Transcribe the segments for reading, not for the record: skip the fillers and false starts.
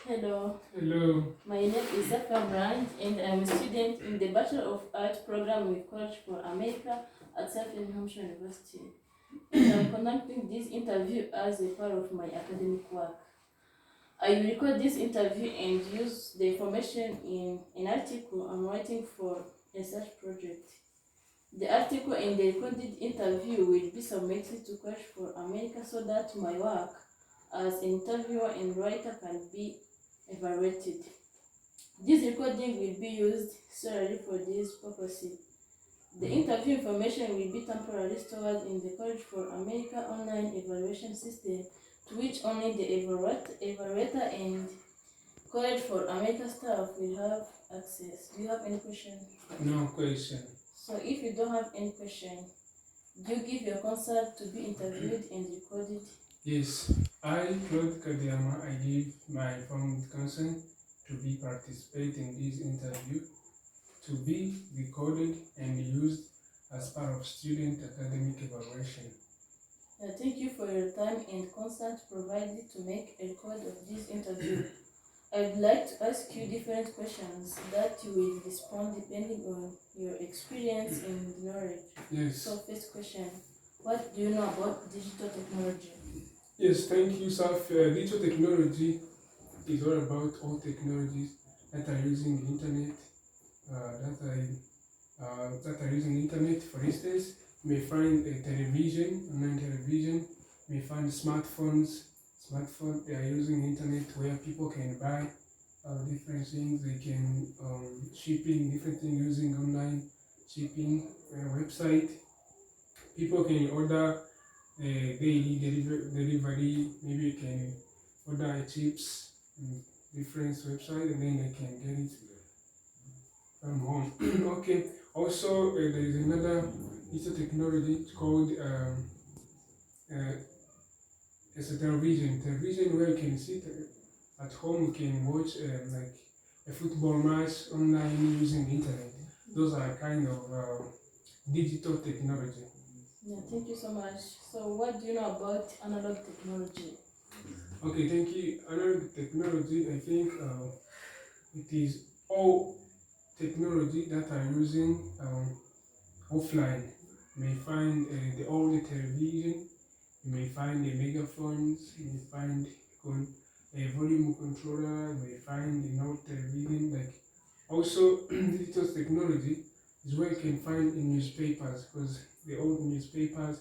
Hello, Hello. my name is Zafar Brand and I'm a student in the Bachelor of Arts program with College for America at South New Hampshire University. And I'm conducting this interview as a part of my academic work. I will record this interview and use the information in an article I'm writing for a research project. The article and the recorded interview will be submitted to College for America so that my work as an interviewer and writer can be evaluated. This recording will be used solely for this purpose. The interview information will be temporarily stored in the College for America online evaluation system, to which only the evaluator and College for America staff will have access. Do you have any question? No question. So if you don't have any question, do you give your consent to be interviewed and recorded? Yes, I, Claude Kadiama, I give my informed consent to be participate in this interview, to be recorded and used as part of student academic evaluation. Thank you for your time and consent provided to make a record of this interview. I'd like to ask you different questions that you will respond depending on your experience and knowledge. Yes. So first question, what do you know about digital technology? Yes, thank you, Saf. Digital technology is all about all technologies that are using internet, that are using internet. For instance, you may find a television, online television, you may find smartphones. They are using internet where people can buy different things. They can shipping different things using online shipping website. People can order daily delivery. Maybe you can order chips in different website and then they can get it from home. Okay. Also, there is another digital technology called it's a television. Television where you can sit at home, you can watch like a football match online using the internet. Those are kind of digital technology. Yeah, thank you so much. So what do you know about analog technology? Okay, thank you. Analog technology, I think it is all technology that are using offline. You may find the old television, you may find the megaphones, you may find a volume controller, you may find the old television. Like also digital technology is where you can find in newspapers, because the old newspapers,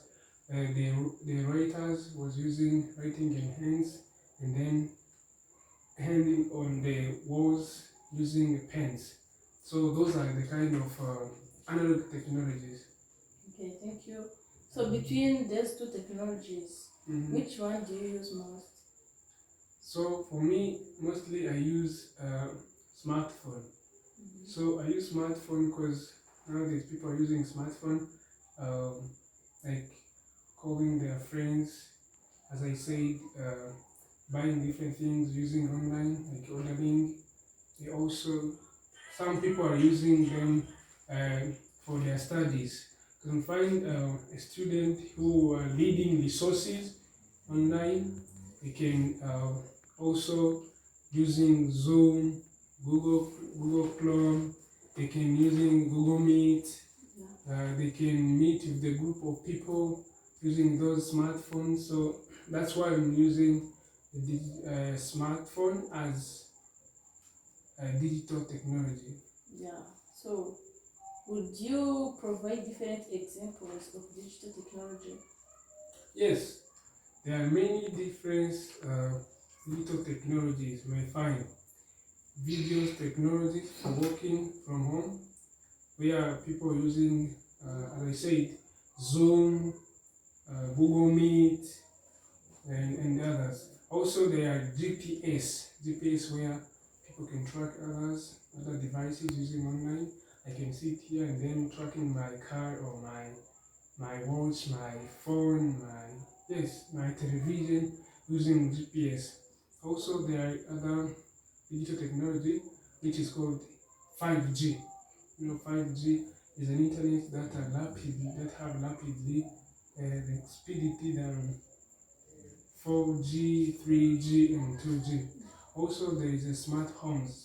the writers was using writing in hands and then handing on the walls using pens. So those are the kind of analog technologies. Okay, thank you. So between these two technologies, which one do you use most? So for me, mostly I use smartphone. So I use smartphone because nowadays people are using smartphone, like calling their friends, as I said, buying different things using online, like ordering. They also, some people are using them for their studies. You can find a student who are reading resources online. They can also using Zoom, Google Chrome. They can using Google Meet. They can meet with a group of people using those smartphones. So that's why I'm using the smartphone as digital technology. Yeah. So would you provide different examples of digital technology? Yes, there are many different digital technologies. You may find videos technologies for working from home, where people are using, as I said, Zoom, Google Meet, and others. Also, there are GPS where people can track other devices using online. I can sit here and then tracking my car or my watch, my phone, my television using GPS. Also, there are other digital technology which is called 5G. 5G is an internet that have rapidly the speed than 4G, 3G, and 2G. Also, there is a smart homes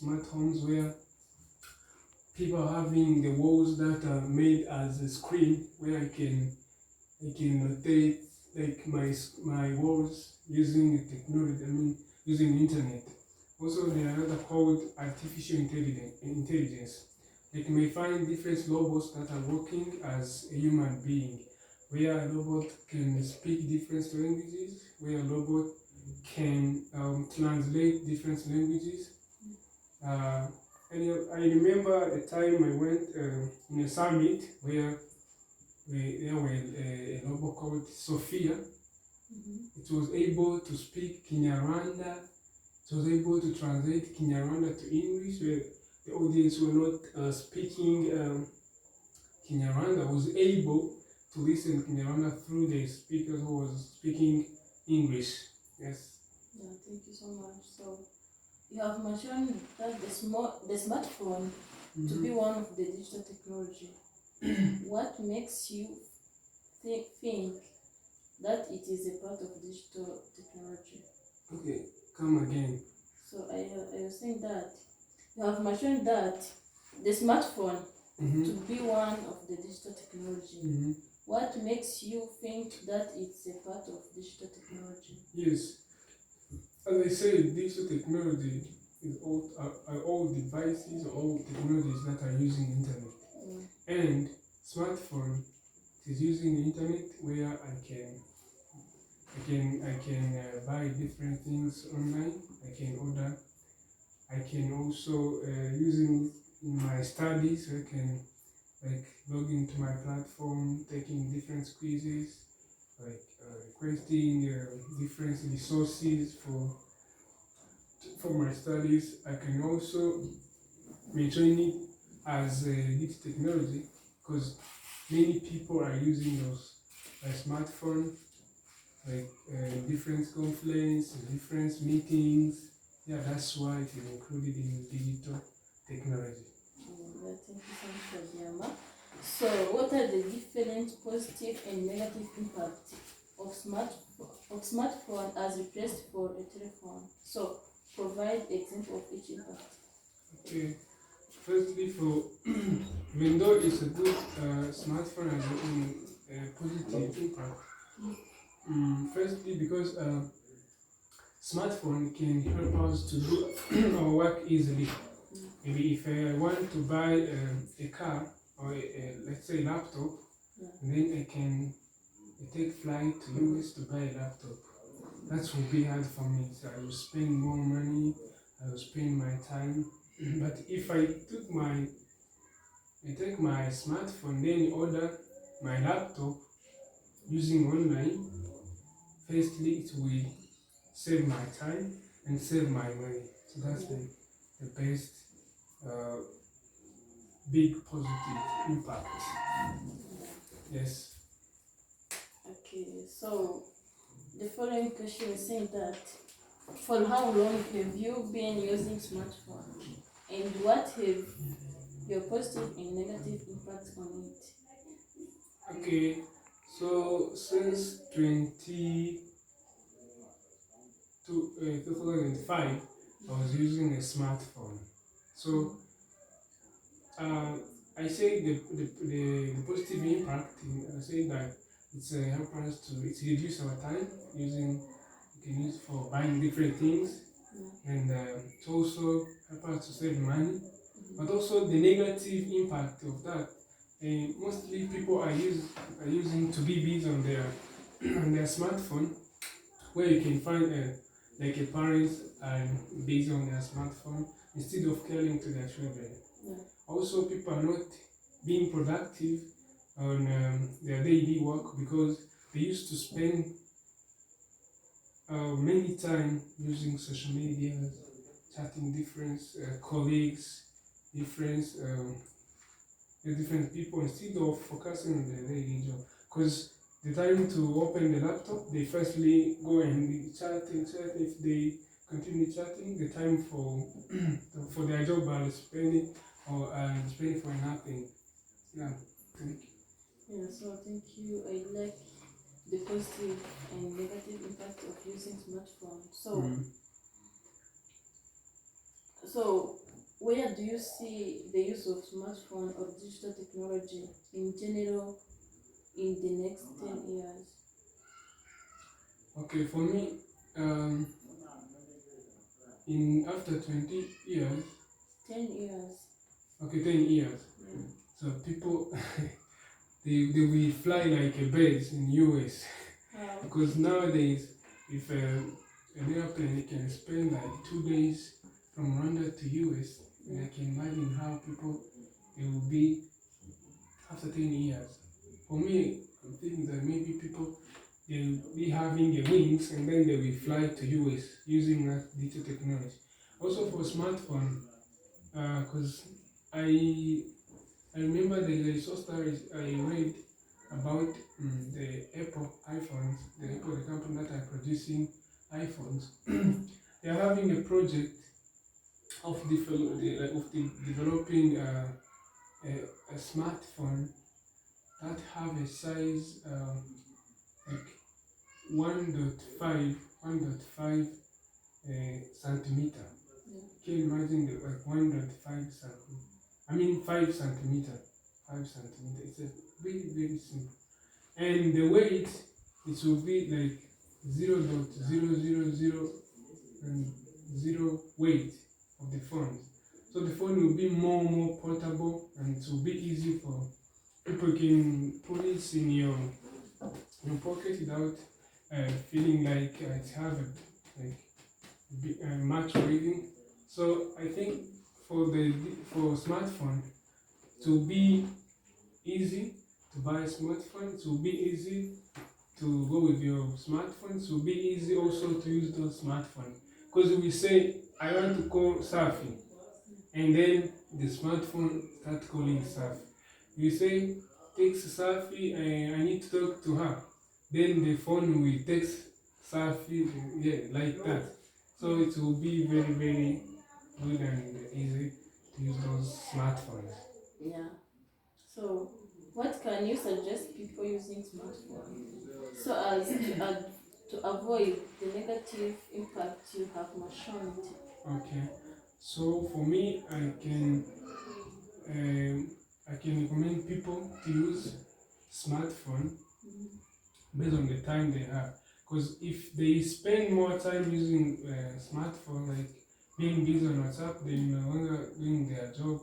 where people are having the walls that are made as a screen where I can rotate like my walls using the technology. I mean, using the internet. Also, there are another called artificial intelligence. Like you may find different robots that are working as a human being, where a robot can speak different languages, where a robot can translate different languages. Uh, I remember the time I went in a summit where there were a robot called Sophia. It was able to speak Kinyarwanda. It was able to translate Kinyarwanda to English, where the audience were not speaking Kinyarwanda, was able to listen Kinyarwanda through the speaker who was speaking English. Yes. Yeah, thank you so much. So you have mentioned that the smartphone to be one of the digital technology. What makes you think that it is a part of digital technology? Okay, come again. So I was saying that you have mentioned that the smartphone to be one of the digital technology. What makes you think that it's a part of digital technology? Yes, as I said, digital technology is all devices, all technologies that are using internet. And smartphone is using the internet where I can buy different things online. I can order. I can also using it in my studies. I can like log into my platform, taking different quizzes, like requesting different resources for my studies. I can also mention it as digital technology because many people are using those smartphone like different conference, different meetings. Yeah, that's why it is included in digital technology. Thank you so much for the Yama. So, what are the different positive and negative impacts of smartphone as replaced for a telephone? So, provide example of each impact. Okay. Firstly, for even though it's a good smartphone has a positive impact. Firstly, because smartphone can help us to do our work easily. Maybe if I want to buy a car or let's say laptop, then I can take flight to US to buy a laptop. That would be hard for me. So I will spend more money. I will spend my time. But if I take my smartphone, then order my laptop using online, firstly it will save my time and save my money. So that's the best big positive impact. Yes. Okay, so the following question is saying that for how long have you been using smartphone and what have your positive and negative impacts on it? Okay, so since 2005, I was using a smartphone. So I say the positive impact, I say that it's help us to reduce our time using, you can use for buying different things, and it also help us to save money. But also the negative impact of that, mostly people are using to be busy on their on their smartphone, where you can find like a parents are busy on their smartphone instead of caring to their children. Also, people are not being productive on their daily work because they used to spend many time using social media, chatting different colleagues, different people instead of focusing on their daily job. Because the time to open the laptop, they firstly go and chat and chat. If they continue chatting, the time for for their job are spending spending for nothing. Yeah, thank you. Yeah, so thank you. I like the positive and negative impact of using smartphone. So So, where do you see the use of smartphone or digital technology in general in the next 10 years? Okay, for me, um, in after 20 years, 10 years. okay, 10 years, Yeah. so people they will fly like a bird in US because nowadays, if an airplane can spend like 2 days from Rwanda to US, and I can imagine how people they will be after 10 years. For me, I'm thinking that maybe people they will be having a wings and then they will fly to US using that digital technology. Also for smartphone, because I remember the source stories I read about the Apple iPhones, the company that are producing iPhones. They are having a project of developing a smartphone that have a size like 1.5 centimeter. Can you imagine like 1.5 centimeter? I mean 5 centimeter. 5 centimeter. It's a very very simple. And the weight it will be like 0.000 and zero weight of the phone. So the phone will be more portable and it will be easy for people can put it in your pocket without feeling like it have much weighting. So I think for smartphone to be easy to buy a smartphone, to be easy to go with your smartphone, to be easy also to use those smartphones. Because we say I want to call Safi, and then the smartphone start calling Safi. You say text Safi, I need to talk to her. Then the phone will text Safi, yeah, like that. So it will be very very good and easy to use those smartphones. Yeah. So, what can you suggest people using smartphone so as to avoid the negative impact you have mentioned? Okay. So for me, I can recommend people to use smartphone based on the time they have. Because if they spend more time using smartphone, like being busy on WhatsApp, they're no longer doing their job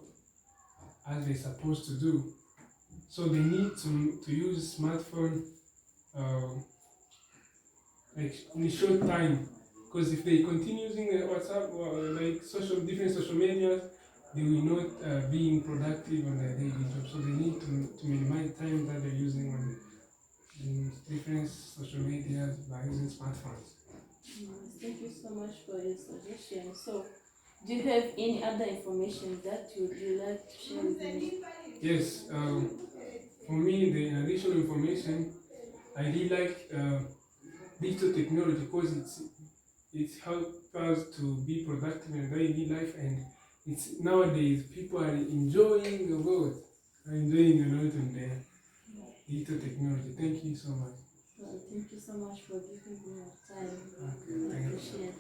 as they're supposed to do. So they need to use smartphone uh, like in a short time. Because if they continue using WhatsApp or like different social medias, they will not being productive on their daily job. So they need to minimize time that they're using on different social medias by using smartphones. Thank you so much for your suggestion. So, do you have any other information that would you like to share with me? Yes, for me, the additional information, I really like digital technology because it helps us to be productive in daily life, and it's nowadays people are enjoying a lot, in the digital technology. Thank you so much. Well, thank you so much for giving me your time. Okay, I thank you. appreciate it.